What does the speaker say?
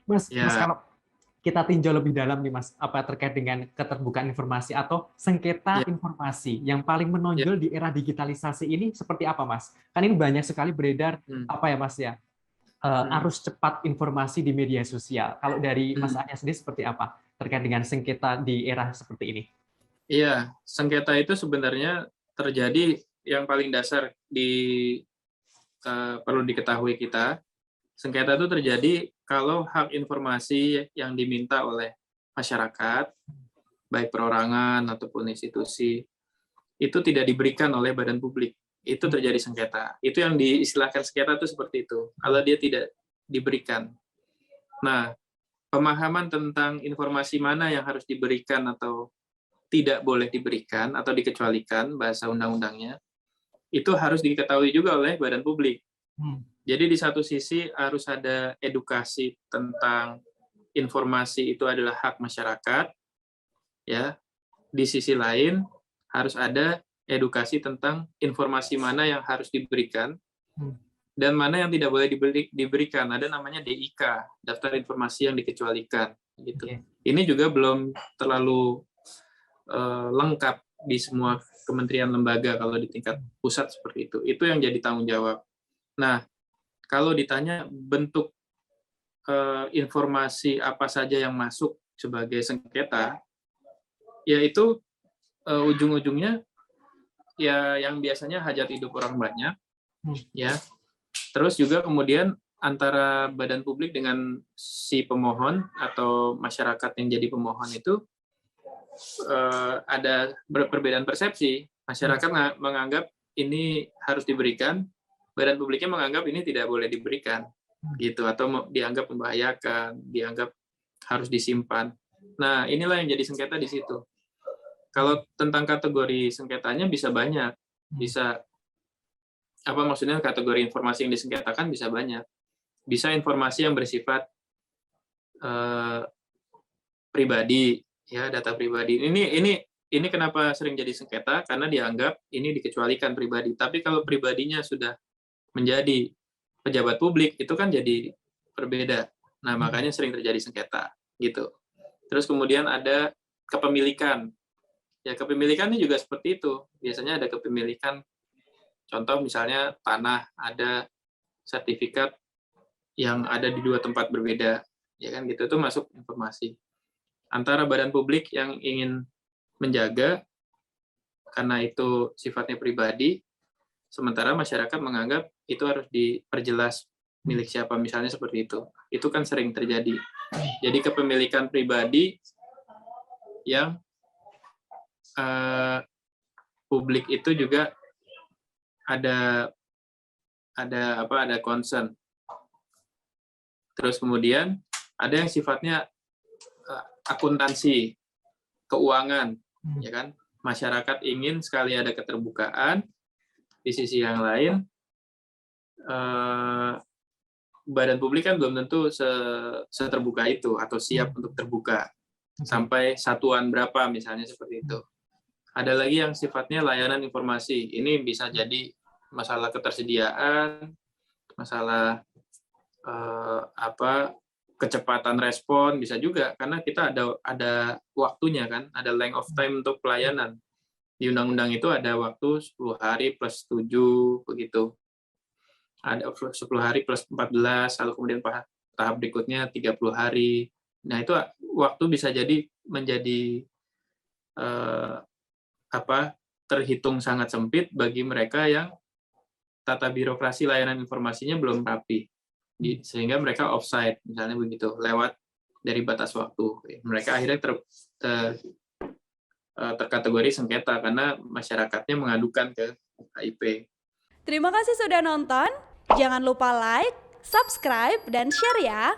Mas, Ya, kalau kita tinjau lebih dalam nih Mas, apa terkait dengan keterbukaan informasi atau sengketa ya, informasi yang paling ya. menonjol di era digitalisasi ini seperti apa Mas? Kan ini banyak sekali beredar Hmm, apa ya Mas ya, hmm, arus cepat informasi di media sosial. Kalau dari Mas hmm. Arya sendiri seperti apa terkait dengan sengketa di era seperti ini? Iya, sengketa itu sebenarnya terjadi yang paling dasar perlu diketahui kita. Sengketa itu terjadi kalau hak informasi yang diminta oleh masyarakat, baik perorangan ataupun institusi, itu tidak diberikan oleh badan publik. Itu terjadi sengketa. Itu yang diistilahkan sengketa itu seperti itu. Kalau dia tidak diberikan. Nah, pemahaman tentang informasi mana yang harus diberikan atau tidak boleh diberikan atau dikecualikan bahasa undang-undangnya, itu harus diketahui juga oleh badan publik. Hmm. Jadi di satu sisi harus ada edukasi tentang informasi itu adalah hak masyarakat, ya. Di sisi lain harus ada edukasi tentang informasi mana yang harus diberikan Hmm. dan mana yang tidak boleh diberikan. Ada namanya DIK, daftar informasi yang dikecualikan, gitu. Oke. Ini juga belum terlalu lengkap di semua kementerian lembaga kalau di tingkat pusat seperti itu. Itu yang jadi tanggung jawab. Nah, kalau ditanya bentuk informasi apa saja yang masuk sebagai sengketa, yaitu ujung-ujungnya ya yang biasanya hajat hidup orang banyak, Hmm. ya. Terus juga kemudian antara badan publik dengan si pemohon atau masyarakat yang jadi pemohon itu ada perbedaan persepsi. Masyarakat menganggap ini harus diberikan, badan publiknya menganggap ini tidak boleh diberikan, gitu, atau dianggap membahayakan, dianggap harus disimpan. Nah, inilah yang jadi sengketa di situ. Kalau tentang kategori sengketanya bisa banyak, bisa apa maksudnya kategori informasi yang disengketakan bisa banyak, bisa informasi yang bersifat eh, pribadi, ya data pribadi. Ini kenapa sering jadi sengketa karena dianggap ini dikecualikan pribadi. Tapi kalau pribadinya sudah menjadi pejabat publik itu kan jadi berbeda. Nah, makanya sering terjadi sengketa gitu. Terus kemudian ada kepemilikan. Ya, kepemilikan ini juga seperti itu. Biasanya ada kepemilikan, contoh misalnya tanah, ada sertifikat yang ada di dua tempat berbeda. Ya kan gitu, itu masuk informasi. Antara badan publik yang ingin menjaga karena itu sifatnya pribadi, sementara masyarakat menganggap itu harus diperjelas milik siapa, misalnya seperti itu. Itu kan sering terjadi. Jadi kepemilikan pribadi yang publik itu juga ada ada concern. Terus kemudian ada yang sifatnya akuntansi, keuangan, ya kan? Masyarakat ingin sekali ada keterbukaan, di sisi yang lain badan publik kan belum tentu seterbuka itu atau siap untuk terbuka sampai satuan berapa misalnya seperti itu. Ada lagi yang sifatnya layanan informasi. Ini bisa jadi masalah ketersediaan, masalah kecepatan respon, bisa juga karena kita ada waktunya kan, ada length of time untuk pelayanan. Di undang-undang itu ada waktu 10 hari plus 7 begitu. Ada 10 hari plus 14, lalu kemudian tahap berikutnya 30 hari. Nah, itu waktu bisa jadi menjadi terhitung sangat sempit bagi mereka yang tata birokrasi layanan informasinya belum rapi. Sehingga mereka offside, misalnya begitu, lewat dari batas waktu. Mereka akhirnya terkategori sengketa karena masyarakatnya mengadukan ke KIP. Terima kasih sudah nonton. Jangan lupa like, subscribe, dan share ya.